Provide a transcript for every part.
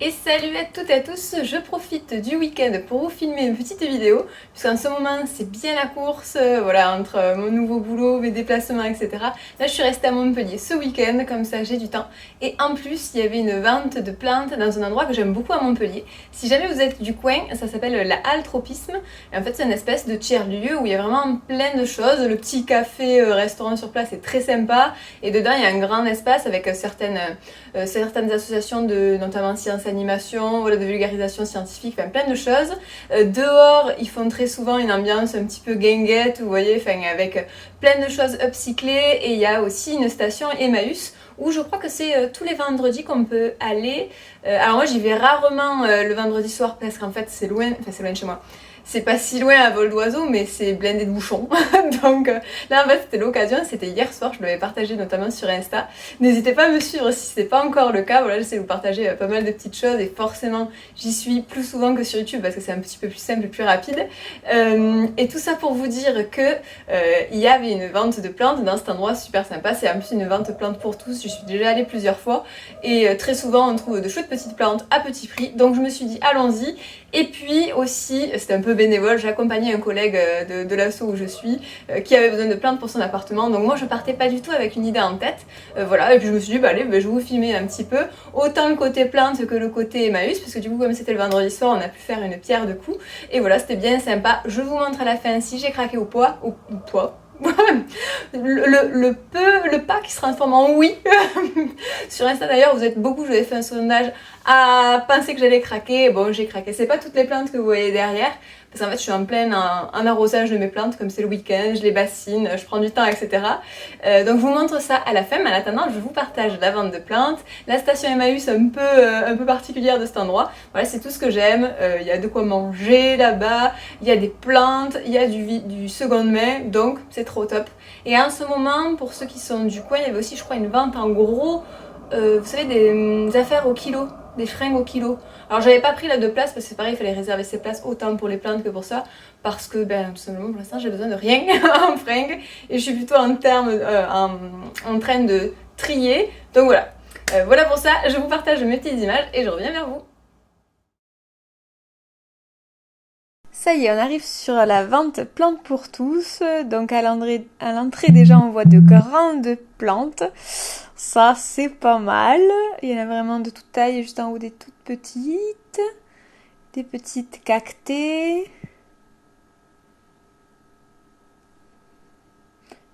Et salut à toutes et à tous, je profite du week-end pour vous filmer une petite vidéo, puisqu'en ce moment c'est bien la course, voilà, entre mon nouveau boulot, mes déplacements, etc. Là je suis restée à Montpellier ce week-end, comme ça j'ai du temps. Et en plus il y avait une vente de plantes dans un endroit que j'aime beaucoup à Montpellier. Si jamais vous êtes du coin, ça s'appelle la Halle Tropisme. Et en fait c'est une espèce de tiers-lieu où il y a vraiment plein de choses. Le petit café, restaurant sur place est très sympa. Et dedans il y a un grand espace avec certaines associations de notamment sciences animation, voilà, de vulgarisation scientifique, enfin plein de choses. Dehors, ils font très souvent une ambiance un petit peu guinguette, vous voyez, enfin avec plein de choses upcyclées. Et il y a aussi une station Emmaüs où je crois que c'est tous les vendredis qu'on peut aller. Alors moi j'y vais rarement le vendredi soir parce qu'en fait c'est loin de chez moi. C'est pas si loin à vol d'oiseau, mais c'est blindé de bouchons. Donc là, en fait, c'était l'occasion. C'était hier soir. Je l'avais partagé notamment sur Insta. N'hésitez pas à me suivre si c'est pas encore le cas. Voilà, j'essaie de vous partager pas mal de petites choses. Et forcément, j'y suis plus souvent que sur YouTube parce que c'est un petit peu plus simple et plus rapide. Et tout ça pour vous dire que il y avait une vente de plantes dans cet endroit super sympa. C'est en plus une vente plantes pour tous. Je suis déjà allée plusieurs fois. Et très souvent, on trouve de chouettes petites plantes à petit prix. Donc je me suis dit, allons-y. Et puis aussi, c'était un peu bénévole, j'ai accompagné un collègue de l'asso où je suis qui avait besoin de plantes pour son appartement. Donc moi je partais pas du tout avec une idée en tête. Voilà, et puis je me suis dit, bah allez, je vais vous filmer un petit peu. Autant le côté plante que le côté Emmaüs, parce que du coup comme c'était le vendredi soir, on a pu faire une pierre de coups. Et voilà, c'était bien sympa. Je vous montre à la fin si j'ai craqué au poids. Au poids. Le pas qui se transforme en oui. Sur Insta d'ailleurs, vous êtes beaucoup, je vous ai fait un sondage à penser que j'allais craquer. Bon, j'ai craqué. C'est pas toutes les plantes que vous voyez derrière, parce qu'en fait, je suis en plein en arrosage de mes plantes, comme c'est le week-end, je les bassine, je prends du temps, etc. Donc, je vous montre ça à la fin, mais en attendant, je vous partage la vente de plantes, la station Emmaüs un peu particulière de cet endroit. Voilà, c'est tout ce que j'aime. Il y a de quoi manger là-bas, il y a des plantes, il y a du seconde main, donc c'est trop top. Et en ce moment, pour ceux qui sont du coin, il y avait aussi, je crois, une vente en gros, vous savez, des affaires au kilo, des fringues au kilo. Alors j'avais pas pris la 2 places parce que c'est pareil, il fallait réserver ses places autant pour les plantes que pour ça, parce que ben tout simplement pour l'instant j'ai besoin de rien en fringues et je suis plutôt en train de trier. Donc voilà, voilà pour ça, je vous partage mes petites images et je reviens vers vous. Ça y est, on arrive sur la vente plantes pour tous. Donc à l'entrée déjà on voit de grandes plantes. Ça c'est pas mal. Il y en a vraiment de toute taille, juste en haut des toutes petites. Des petites cactées.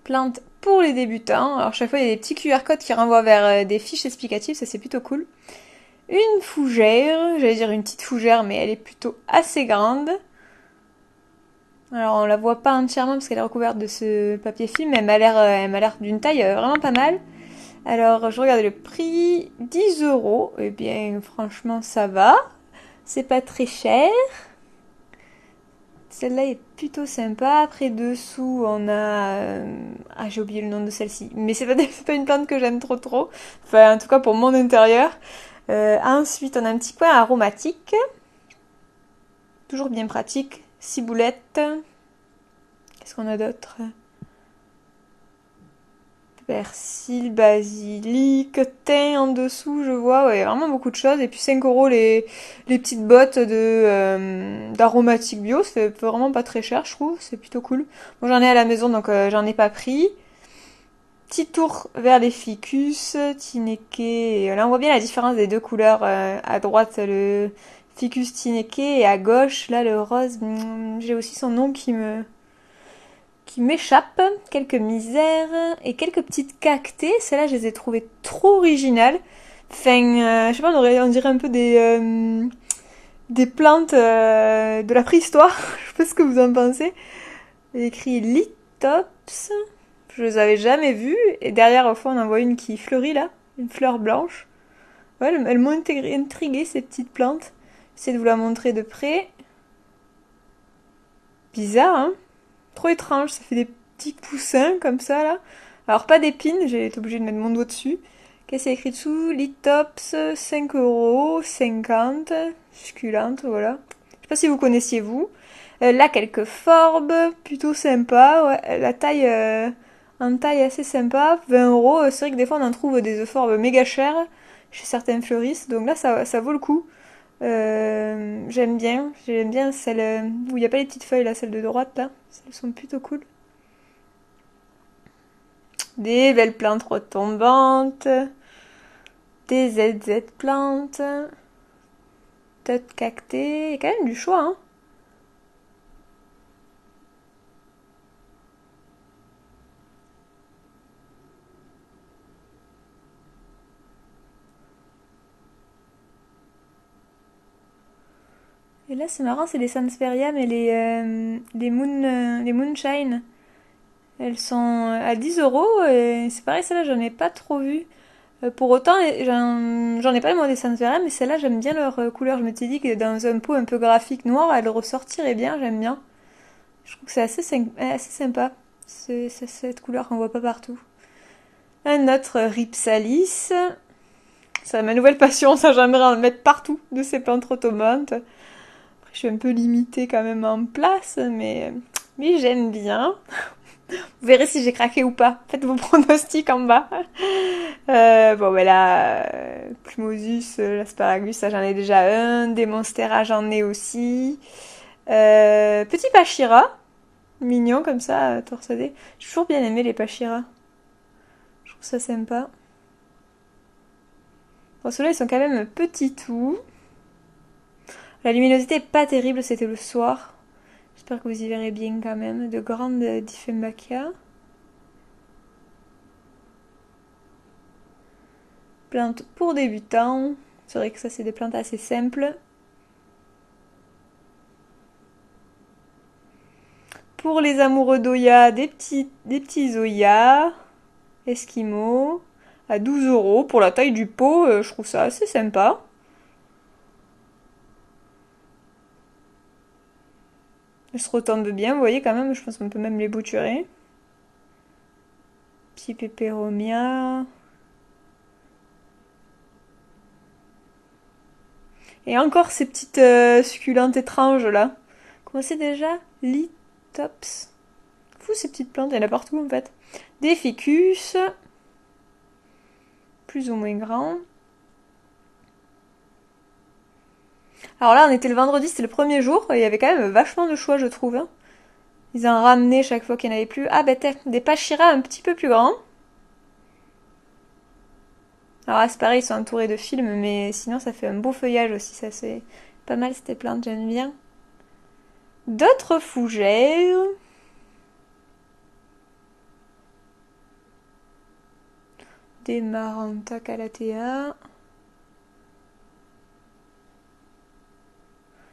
Plantes pour les débutants. Alors chaque fois il y a des petits QR codes qui renvoient vers des fiches explicatives, ça c'est plutôt cool. Une fougère, j'allais dire une petite fougère mais elle est plutôt assez grande. Alors on la voit pas entièrement parce qu'elle est recouverte de ce papier film, mais elle m'a l'air d'une taille vraiment pas mal. Alors je regarde le prix, 10 euros. Eh bien franchement ça va, c'est pas très cher. Celle-là est plutôt sympa. Après dessous on a... Ah j'ai oublié le nom de celle-ci, mais c'est pas une plante que j'aime trop. Enfin en tout cas pour mon intérieur. Ensuite on a un petit coin aromatique. Toujours bien pratique. Ciboulette. Qu'est-ce qu'on a d'autre? Persil, basilic, thym en dessous, je vois, ouais, vraiment beaucoup de choses. Et puis 5 euros les petites bottes d'aromatique bio, c'est vraiment pas très cher, je trouve, c'est plutôt cool. Moi j'en ai à la maison, donc j'en ai pas pris. Petit tour vers les ficus, Tineke, et là on voit bien la différence des deux couleurs. À droite le ficus Tineke et à gauche, là le rose, j'ai aussi son nom qui m'échappent, quelques misères et quelques petites cactées. Celles-là, je les ai trouvées trop originales. Enfin, je sais pas, on dirait un peu des plantes de la préhistoire. Je sais pas ce que vous en pensez. Il y a écrit Lithops. Je les avais jamais vues. Et derrière, au fond, on en voit une qui fleurit là, une fleur blanche. Ouais, elles m'ont intriguée, ces petites plantes. J'essaie de vous la montrer de près. Bizarre, hein? Trop étrange, ça fait des petits poussins comme ça là. Alors pas d'épines, j'ai été obligée de mettre mon doigt dessus. Qu'est-ce qu'il y a écrit dessous? Lithops, 5 euros, 50, succulente, voilà. Je sais pas si vous connaissiez vous. Là quelques forbes, plutôt sympa, ouais. La taille, en taille assez sympa, 20 euros. C'est vrai que des fois on en trouve des forbes méga chères. chez certains fleuristes. Donc là, ça vaut le coup. J'aime bien celle où il n'y a pas les petites feuilles là, celles de droite là. Elles sont plutôt cool. Des belles plantes retombantes, des ZZ plantes, tête cactée, il y a quand même du choix, hein. Et là, c'est marrant, c'est les Sansevieria, mais les Moonshine. Elles sont à 10 euros, et c'est pareil, celle-là, j'en ai pas trop vu. Pour autant, j'en ai pas moi des Sansevieria, mais celle-là, j'aime bien leur couleur. Je me suis dit que dans un pot un peu graphique noir, elle ressortirait bien, j'aime bien. Je trouve que c'est assez sympa, cette couleur qu'on voit pas partout. Un autre Ripsalis. C'est ma nouvelle passion, ça j'aimerais en mettre partout de ces plantes rotomantes. Après, je suis un peu limitée quand même en place, mais j'aime bien. Vous verrez si j'ai craqué ou pas. Faites vos pronostics en bas. Bon, ben là, Plumosus, l'asparagus, ça j'en ai déjà un. Des Monstera, j'en ai aussi. Petit Pachira, mignon comme ça, torsadé. J'ai toujours bien aimé les Pachira. Je trouve ça sympa. Bon, ceux-là, ils sont quand même petits tout. La luminosité est pas terrible, c'était le soir. J'espère que vous y verrez bien quand même. De grandes Diffenbachia. Plantes pour débutants. C'est vrai que ça, c'est des plantes assez simples. Pour les amoureux d'Oya, des petits Zoya. Esquimaux. À 12 euros. Pour la taille du pot, je trouve ça assez sympa. Elles se retombent bien, vous voyez quand même, je pense qu'on peut même les bouturer. Petit Peperomia. Et encore ces petites succulentes étranges là. Comment c'est déjà? Litops. Fou ces petites plantes, il y en a partout en fait. Des ficus. Plus ou moins grands. Alors là, on était le vendredi, c'était le premier jour, et il y avait quand même vachement de choix, je trouve, hein. Ils en ramenaient chaque fois qu'il n'y en avait plus. Ah, ben, des Pachira un petit peu plus grands. Alors là, c'est pareil, ils sont entourés de films, mais sinon, ça fait un beau feuillage aussi. Ça, c'est pas mal, ces plantes, j'aime bien. D'autres fougères. Des Maranta calathea.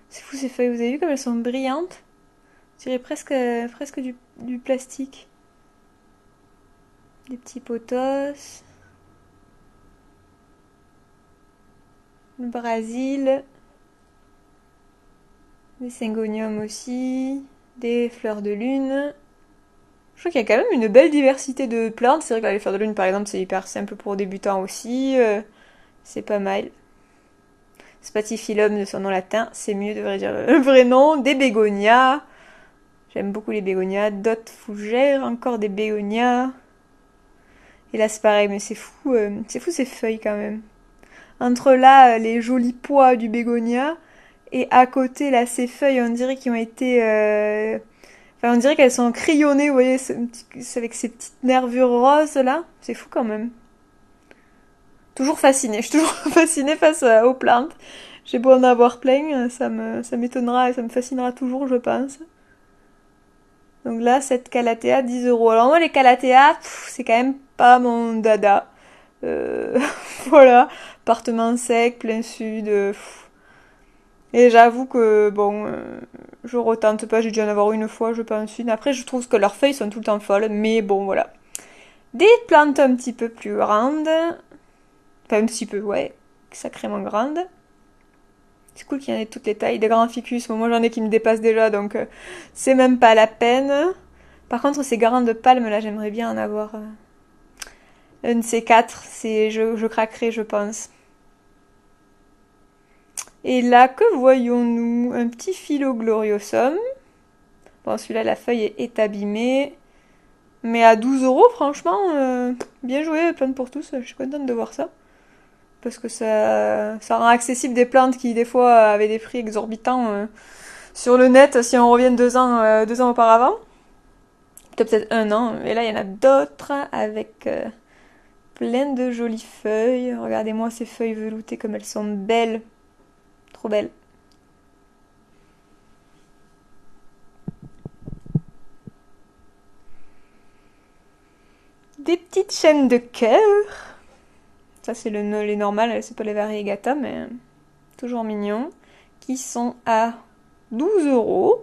C'est fou ces feuilles, vous avez vu comme elles sont brillantes? Je dirais presque du plastique. Des petits potos. Le Brésil. Des syngoniums aussi. Des fleurs de lune. Je trouve qu'il y a quand même une belle diversité de plantes. C'est vrai que les fleurs de lune, par exemple, c'est hyper simple pour débutants aussi. C'est pas mal. Spathiphyllum de son nom latin, c'est mieux, devrait dire le vrai nom. Des bégonias. J'aime beaucoup les bégonias. D'autres fougères, encore des bégonias. Et là, c'est pareil, mais c'est fou ces feuilles quand même. Entre là, les jolis pois du bégonia, et à côté, là, ces feuilles, on dirait qu'ils ont été... Enfin, on dirait qu'elles sont crayonnées, vous voyez, c'est avec ces petites nervures roses, là. C'est fou quand même. Toujours fascinée, je suis toujours fascinée face aux plantes. J'ai beau en avoir plein, ça m'étonnera et ça me fascinera toujours, je pense. Donc là, cette calathea, 10 euros. Alors moi, les calathea, c'est quand même pas mon dada. Euh, voilà, appartement sec, plein sud. Et j'avoue que, bon, je retente pas, j'ai dû en avoir une fois, je pense une. Après, je trouve que leurs feuilles sont tout le temps folles, mais bon, voilà. Des plantes un petit peu plus grandes. Enfin, un petit peu, ouais, sacrément grandes. C'est cool qu'il y en ait de toutes les tailles. Des grands ficus, moi j'en ai qui me dépassent déjà, donc c'est même pas la peine. Par contre, ces grandes palmes, là, j'aimerais bien en avoir un de ces quatre. Je craquerai, je pense. Et là, que voyons-nous? Un petit Philogloriosum. Bon, celui-là, la feuille est abîmée. Mais à 12 euros, franchement, bien joué, plein pour tous. Je suis contente de voir ça. parce que ça rend accessible des plantes qui des fois avaient des prix exorbitants sur le net si on revient 2 ans auparavant. Peut-être 1 an. Et là, il y en a d'autres avec plein de jolies feuilles. Regardez-moi ces feuilles veloutées comme elles sont belles. Trop belles. Des petites chaînes de cœur. Ça, c'est les normales, c'est pas les variegata, mais toujours mignon. Qui sont à 12 €.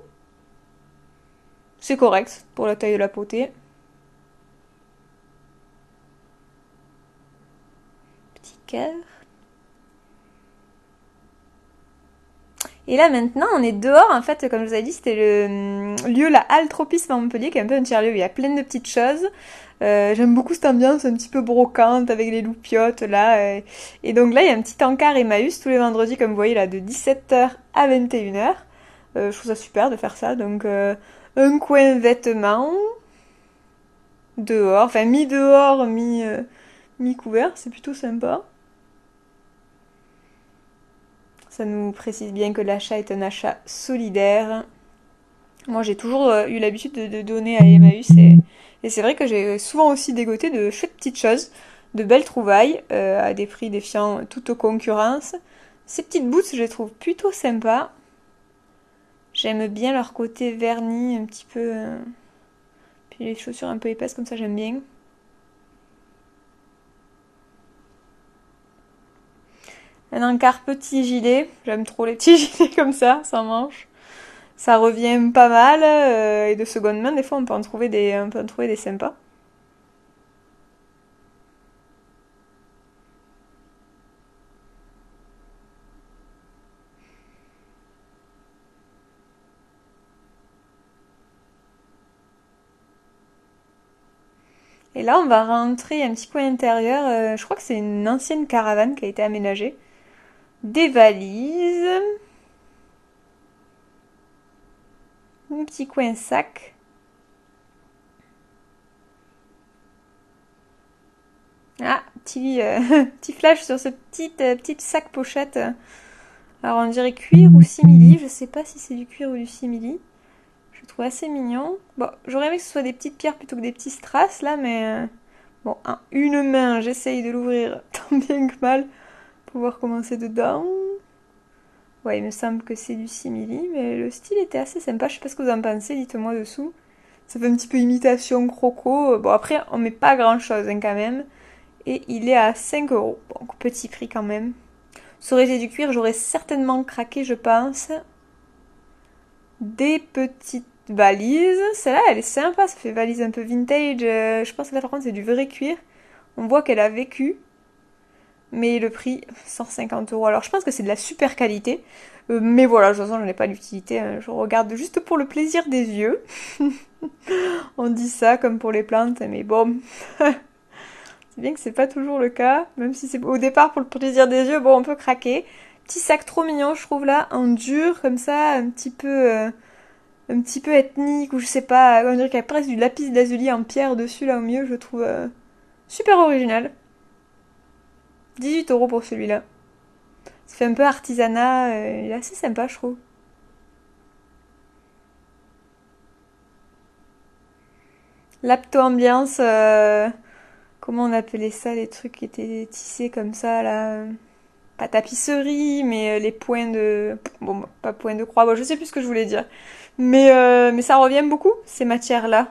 C'est correct pour la taille de la potée. Petit cœur. Et là maintenant, on est dehors. En fait, comme je vous avais dit, c'était le lieu, la halle Tropisme à Montpellier, qui est un peu un tiers-lieu où il y a plein de petites choses. J'aime beaucoup cette ambiance un petit peu brocante avec les loupiottes là. Et donc là, il y a un petit encart Emmaüs tous les vendredis, comme vous voyez là, de 17h à 21h. Je trouve ça super de faire ça. Donc un coin vêtements dehors, enfin mi dehors, mi couvert, c'est plutôt sympa. Ça nous précise bien que l'achat est un achat solidaire. Moi, j'ai toujours eu l'habitude de donner à Emmaüs et c'est vrai que j'ai souvent aussi dégoté de chouettes petites choses, de belles trouvailles à des prix défiant toute concurrence. Ces petites boots, je les trouve plutôt sympas. J'aime bien leur côté verni, un petit peu. Puis les chaussures un peu épaisses, comme ça, j'aime bien. Un encart petit gilet. J'aime trop les petits gilets comme ça, sans manches. Ça revient pas mal. Et de seconde main, des fois, on peut en trouver des sympas. Et là, on va rentrer un petit coin intérieur. Je crois que c'est une ancienne caravane qui a été aménagée. Des valises. Un petit coin sac. Ah, petit flash sur ce petit sac pochette. Alors, on dirait cuir ou simili. Je sais pas si c'est du cuir ou du simili. Je le trouve assez mignon. Bon, j'aurais aimé que ce soit des petites pierres plutôt que des petits strass là, mais bon, une main, j'essaye de l'ouvrir tant bien que mal pour voir comment c'est dedans. Ouais, il me semble que c'est du simili, mais le style était assez sympa. Je sais pas ce que vous en pensez, dites-moi dessous. Ça fait un petit peu imitation croco. Bon, après, on met pas grand-chose hein, quand même. Et il est à 5 €. Donc, petit prix quand même. Ça aurait été du cuir, j'aurais certainement craqué, je pense. Des petites valises. Celle-là, elle est sympa. Ça fait valise un peu vintage. Je pense que là, par contre, c'est du vrai cuir. On voit qu'elle a vécu. Mais le prix, 150 €. Alors, je pense que c'est de la super qualité. Mais voilà, de toute façon, je n'ai pas d'utilité. Hein. Je regarde juste pour le plaisir des yeux. On dit ça comme pour les plantes, mais bon. C'est bien que c'est pas toujours le cas. Même si c'est au départ pour le plaisir des yeux, bon, on peut craquer. Petit sac trop mignon, je trouve là, en dur, comme ça, un petit peu ethnique, ou je sais pas, on dirait qu'il y a presque du lapis lazuli en pierre dessus, là, au milieu, je trouve super original. 18 € pour celui-là. Ça fait un peu artisanat, il est assez sympa, je trouve. L'apto-ambiance, comment on appelait ça, les trucs qui étaient tissés comme ça, là pas tapisserie, mais les points de... Bon, pas points de croix, bon, je sais plus ce que je voulais dire. Mais ça revient beaucoup, ces matières-là.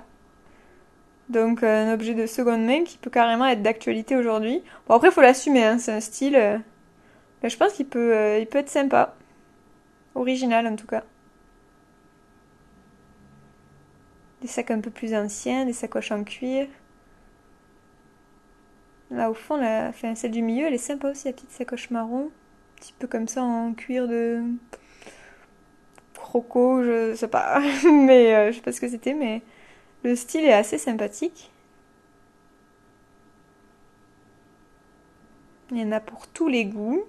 Donc un objet de seconde main qui peut carrément être d'actualité aujourd'hui. Bon après il faut l'assumer, hein, c'est un style. Mais je pense qu'il peut être sympa. Original en tout cas. Des sacs un peu plus anciens, des sacoches en cuir. Là au fond, enfin, celle du milieu, elle est sympa aussi, la petite sacoche marron. Un petit peu comme ça en cuir de croco, je sais pas. Mais je sais pas ce que c'était, mais le style est assez sympathique. Il y en a pour tous les goûts.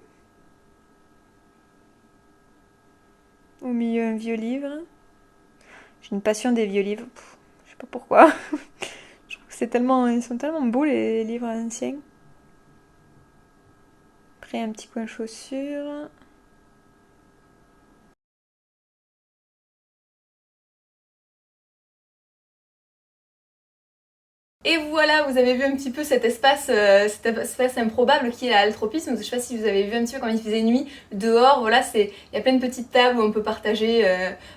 Au milieu, un vieux livre. J'ai une passion des vieux livres. Je sais pas pourquoi. Je trouve que ils sont tellement beaux les livres anciens. ferai un petit coin chaussure. Et voilà, vous avez vu un petit peu cet espace improbable qui est l'altropisme. Je sais pas si vous avez vu un petit peu quand il faisait nuit dehors. Voilà, il y a plein de petites tables où on peut partager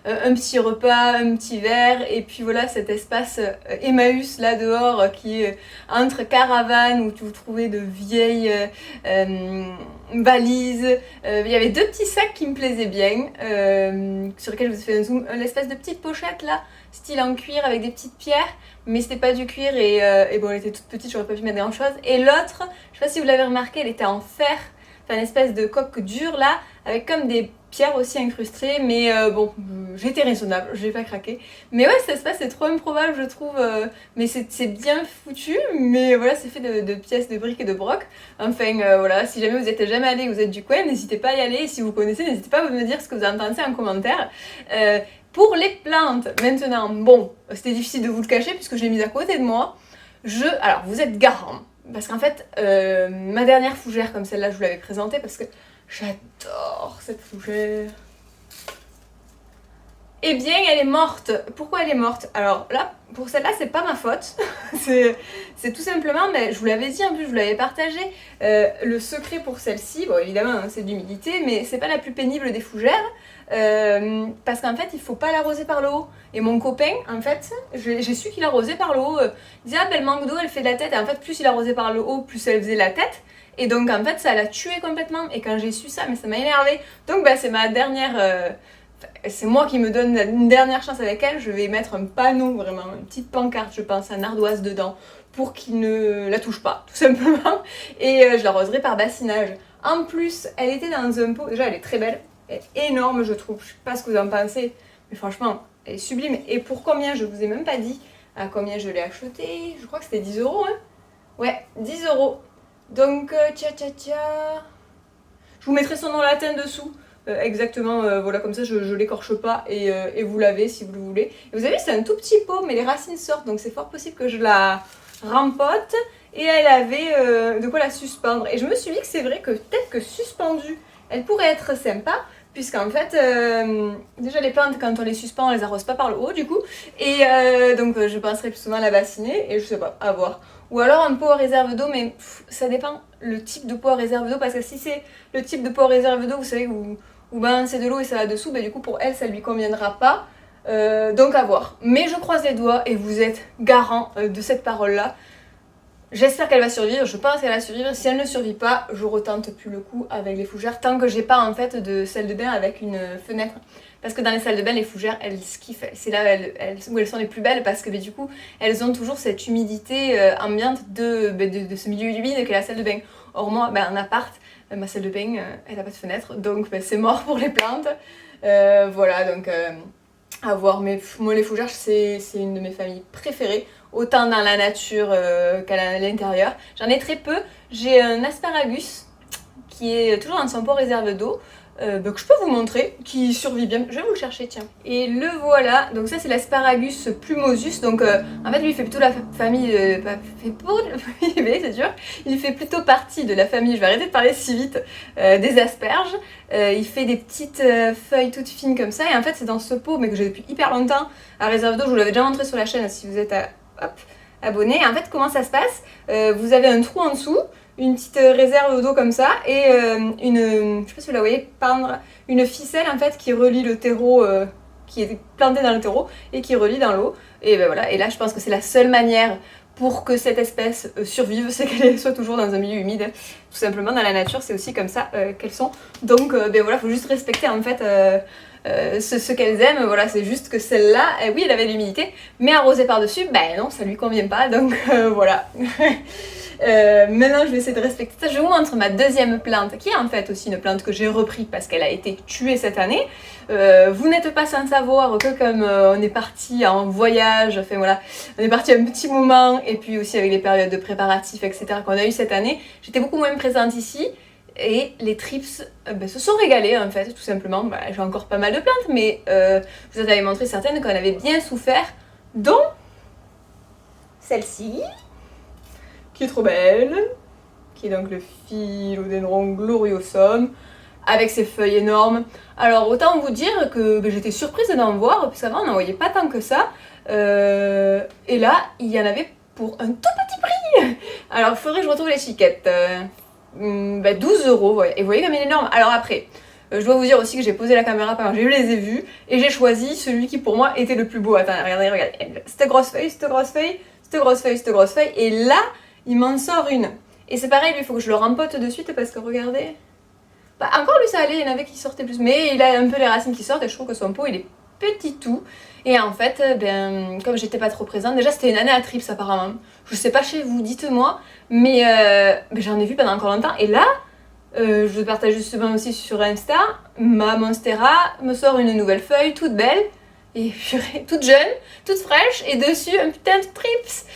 un petit repas, un petit verre, et puis voilà cet espace Emmaüs là dehors qui est entre caravanes où vous trouvez de vieilles valises. Il y avait deux petits sacs qui me plaisaient bien, sur lesquels je vous ai fait un zoom, l'espèce de petite pochette là, style en cuir avec des petites pierres. Mais c'était pas du cuir et bon, elle était toute petite, j'aurais pas pu mettre grand chose. Et l'autre, je sais pas si vous l'avez remarqué, elle était en fer, enfin une espèce de coque dure là, avec comme des pierres aussi incrustées, mais bon, j'étais raisonnable, j'ai pas craqué. Mais ouais, cet espace c'est trop improbable, je trouve, mais c'est bien foutu, mais voilà, c'est fait de pièces de briques et de broc. Enfin, voilà, si jamais vous êtes jamais allé, vous êtes du coin, n'hésitez pas à y aller, et si vous connaissez, n'hésitez pas à me dire ce que vous en pensez en commentaire. Pour les plantes, maintenant, bon, c'était difficile de vous le cacher puisque je l'ai mise à côté de moi. Alors, vous êtes garant, parce qu'en fait, ma dernière fougère comme celle-là, je vous l'avais présentée parce que j'adore cette fougère. Eh bien, elle est morte. Pourquoi elle est morte? Alors là, pour celle-là, c'est pas ma faute. c'est tout simplement, mais je vous l'avais dit, en plus, je vous l'avais partagé. Le secret pour celle-ci, bon, évidemment, hein, c'est d'humidité, mais c'est pas la plus pénible des fougères. Parce qu'en fait, il faut pas l'arroser par le haut. Et mon copain, en fait, j'ai su qu'il arrosait par le haut. Il disait, ah, ben, elle manque d'eau, elle fait de la tête. Et en fait, plus il arrosait par le haut, plus elle faisait la tête. Et donc, en fait, ça l'a tué complètement. Et quand j'ai su ça, mais ça m'a énervé. Donc, ben, c'est ma dernière. C'est moi qui me donne une dernière chance avec elle. Je vais mettre un panneau, vraiment, une petite pancarte, je pense, un ardoise dedans, pour qu'il ne la touche pas, tout simplement. Et je l'arroserai par bassinage. En plus, elle était dans un pot. Déjà, elle est très belle. Elle est énorme, je trouve. Je sais pas ce que vous en pensez, mais franchement, elle est sublime. Et pour combien? Je vous ai même pas dit à combien je l'ai achetée. Je crois que c'était 10 euros, hein. Ouais, 10 euros. Donc, tcha. Je vous mettrai son nom latin dessous. Exactement, voilà, comme ça je l'écorche pas et vous l'avez si vous le voulez. Et vous avez vu, c'est un tout petit pot, mais les racines sortent, donc c'est fort possible que je la rempote. Et elle avait de quoi la suspendre. Et je me suis dit que c'est vrai que peut-être que suspendue, elle pourrait être sympa, puisqu'en fait, déjà les plantes, quand on les suspend, on les arrose pas par le haut du coup. Et donc je penserais plus souvent à la bassiner, et je sais pas, à voir. Ou alors un pot à réserve d'eau, mais ça dépend le type de pot à réserve d'eau, parce que si c'est le type de pot à réserve d'eau, vous savez, où ben c'est de l'eau et ça va dessous, ben du coup pour elle ça lui conviendra pas. Donc à voir. Mais je croise les doigts et vous êtes garant de cette parole-là. J'espère qu'elle va survivre, je pense qu'elle va survivre. Si elle ne survit pas, je retente plus le coup avec les fougères tant que j'ai pas en fait de salle de bain avec une fenêtre. Parce que dans les salles de bain, les fougères, elles skiffent. C'est là où elles sont les plus belles parce que du coup, elles ont toujours cette humidité ambiante de ce milieu humide qu'est la salle de bain. Or moi, en appart, ma salle de bain, elle n'a pas de fenêtre, donc c'est mort pour les plantes. Voilà, donc à voir. Mais moi, les fougères, c'est une de mes familles préférées, autant dans la nature qu'à l'intérieur. J'en ai très peu. J'ai un asparagus qui est toujours dans son pot réserve d'eau. Que je peux vous montrer, qui survit bien. Je vais vous le chercher, tiens. Et le voilà. Donc ça, c'est l'asparagus plumosus. Donc en fait, lui, il fait plutôt la famille... c'est dur. Il fait plutôt partie de la famille, je vais arrêter de parler si vite, des asperges. Il fait des petites feuilles toutes fines comme ça. Et en fait, c'est dans ce pot, mais que j'ai depuis hyper longtemps, à réserve d'eau. Je vous l'avais déjà montré sur la chaîne, si vous êtes abonné. Et en fait, comment ça se passe? Vous avez un trou en dessous, une petite réserve d'eau comme ça et je sais pas si vous la voyez, pendre une ficelle en fait qui relie le terreau qui est planté dans le terreau et qui relie dans l'eau. Et ben voilà, et là je pense que c'est la seule manière pour que cette espèce survive, c'est qu'elle soit toujours dans un milieu humide. Tout simplement, dans la nature, c'est aussi comme ça qu'elles sont. Donc ben voilà, faut juste respecter en fait ce qu'elles aiment. Voilà, c'est juste que celle-là, oui, elle avait l'humidité, mais arrosée par-dessus, ben non, ça lui convient pas. Donc voilà. Maintenant je vais essayer de respecter ça. Je vous montre ma deuxième plante qui est en fait aussi une plante que j'ai repris parce qu'elle a été tuée cette année. Vous n'êtes pas sans savoir que comme on est parti en voyage, enfin voilà, on est parti un petit moment et puis aussi avec les périodes de préparatifs etc qu'on a eu cette année, j'étais beaucoup moins présente ici. Et les trips se sont régalés en fait, tout simplement. J'ai encore pas mal de plantes, mais je vous en avais montré certaines qu'on avait bien souffert, dont celle-ci, qui est trop belle. qui est donc le Philodendron gloriosum, avec ses feuilles énormes. Alors autant vous dire que j'étais surprise d'en voir, puisqu'avant on n'en voyait pas tant que ça. Et là, il y en avait pour un tout petit prix. Alors il faudrait que je retrouve l'étiquette. 12 euros, ouais. Et vous voyez comme il est énorme. Alors après, je dois vous dire aussi que j'ai posé la caméra pendant que je les ai vus, et j'ai choisi celui qui pour moi était le plus beau. Attends, regardez. Cette grosse feuille, cette grosse feuille, cette grosse feuille, cette grosse feuille, et là, il m'en sort une. Et c'est pareil, lui, il faut que je le rempote de suite parce que regardez. Bah, encore lui ça allait, il y en avait qui sortaient plus, mais il a un peu les racines qui sortent et je trouve que son pot il est petit tout. Et en fait, comme j'étais pas trop présente, déjà c'était une année à Trips apparemment. Je sais pas chez vous, dites-moi, mais j'en ai vu pendant encore longtemps. Et là, je vous partage justement aussi sur Insta, ma Monstera me sort une nouvelle feuille toute belle. Et purée, toute jeune, toute fraîche, et dessus un putain de Trips.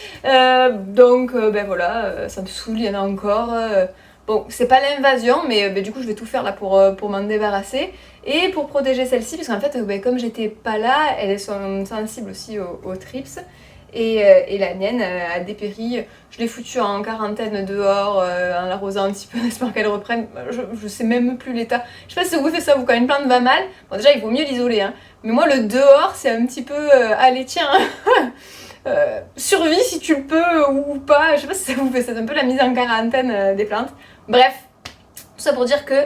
Donc voilà, ça me saoule, il y en a encore. Bon, c'est pas l'invasion, mais du coup je vais tout faire là pour m'en débarrasser. Et pour protéger celle-ci, parce qu'en fait, comme j'étais pas là, elles sont sensibles aussi aux trips. Et la mienne a dépéri. Je l'ai foutue en quarantaine dehors, en l'arrosant un petit peu, en espérant qu'elle reprenne. Je sais même plus l'état. Je sais pas si vous faites ça, vous, quand une plante va mal. Bon, déjà, il vaut mieux l'isoler, hein. Mais moi, le dehors, c'est un petit peu... allez, tiens survie si tu le peux ou pas. Je sais pas si ça vous fait, c'est un peu la mise en quarantaine des plantes. Bref, tout ça pour dire que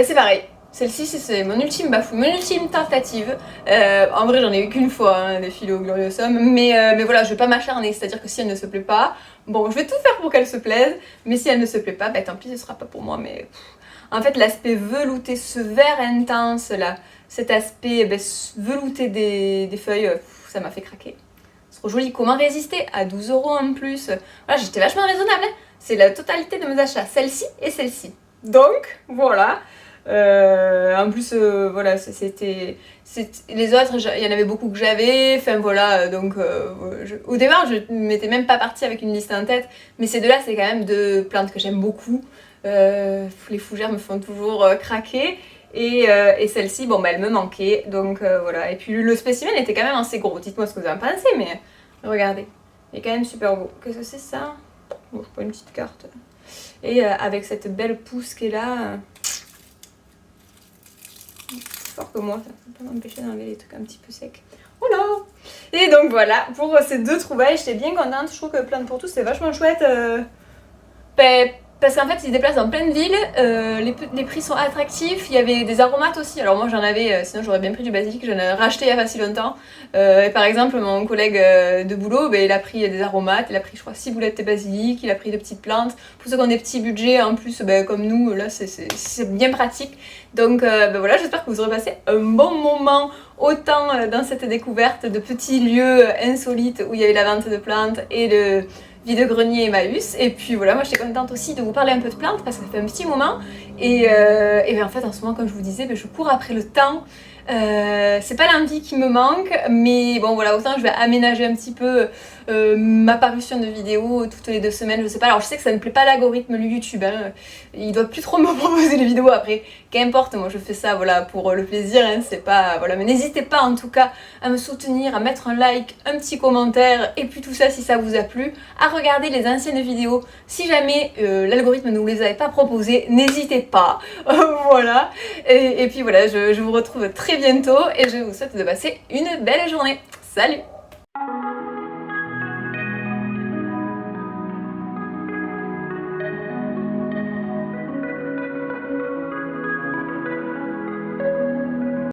c'est pareil. Celle-ci, c'est mon ultime bafouille, mon ultime tentative. En vrai, j'en ai eu qu'une fois, hein, des Philo gloriosum, mais voilà, je vais pas m'acharner, c'est-à-dire que si elle ne se plaît pas, bon, je vais tout faire pour qu'elle se plaise, mais si elle ne se plaît pas, tant pis, ce sera pas pour moi, mais... En fait, l'aspect velouté, ce vert intense, là, cet aspect velouté des feuilles, ça m'a fait craquer. C'est trop joli. Comment résister à 12 euros en plus? Voilà, j'étais vachement raisonnable, hein. C'est la totalité de mes achats, celle-ci et celle-ci. Donc, voilà. En plus, voilà, c'était les autres, il y en avait beaucoup que j'avais. Enfin voilà, donc au départ, je m'étais même pas partie avec une liste en tête, mais ces deux-là, c'est quand même deux plantes que j'aime beaucoup. Les fougères me font toujours craquer. Et celle-ci, elle me manquait, donc voilà. Et puis le spécimen était quand même assez gros. Dites-moi ce que vous en pensez, mais regardez, il est quand même super beau. Qu'est-ce que c'est ça? Bon, je prends une petite carte. Et avec cette belle pousse qui est là, plus fort que moi, ça peut pas m'empêcher d'enlever les trucs un petit peu secs. Voilà. Et donc voilà, pour ces deux trouvailles, j'étais bien contente. Je trouve que Plante pour tous, c'est vachement chouette. Parce qu'en fait, ils se déplacent dans plein de villes, les prix sont attractifs, il y avait des aromates aussi. Alors moi j'en avais, sinon j'aurais bien pris du basilic, j'en ai racheté il y a pas si longtemps. Et par exemple, mon collègue de boulot, il a pris des aromates, il a pris je crois 6 boulettes de basilic, il a pris de petites plantes. Pour ceux qui ont des petits budgets, en plus comme nous, là c'est bien pratique. Donc voilà, j'espère que vous aurez passé un bon moment, autant dans cette découverte de petits lieux insolites où il y avait la vente de plantes et de... vide-grenier Emmaüs. Et puis voilà, moi j'étais contente aussi de vous parler un peu de plantes parce que ça fait un petit moment. Et en fait, en ce moment, comme je vous disais, je cours après le temps. C'est pas l'envie qui me manque, mais bon voilà, autant je vais aménager un petit peu ma parution de vidéos toutes les 2 semaines, je sais pas. Alors je sais que ça ne plaît pas à l'algorithme du YouTube, hein. Il doit plus trop me proposer les vidéos après. Qu'importe, moi je fais ça voilà pour le plaisir, hein, c'est pas voilà. Mais n'hésitez pas en tout cas à me soutenir, à mettre un like, un petit commentaire, et puis tout ça si ça vous a plu, à regarder les anciennes vidéos si jamais l'algorithme ne vous les avait pas proposées, n'hésitez pas. Voilà. Et puis voilà, je vous retrouve très bientôt et je vous souhaite de passer une belle journée. Salut!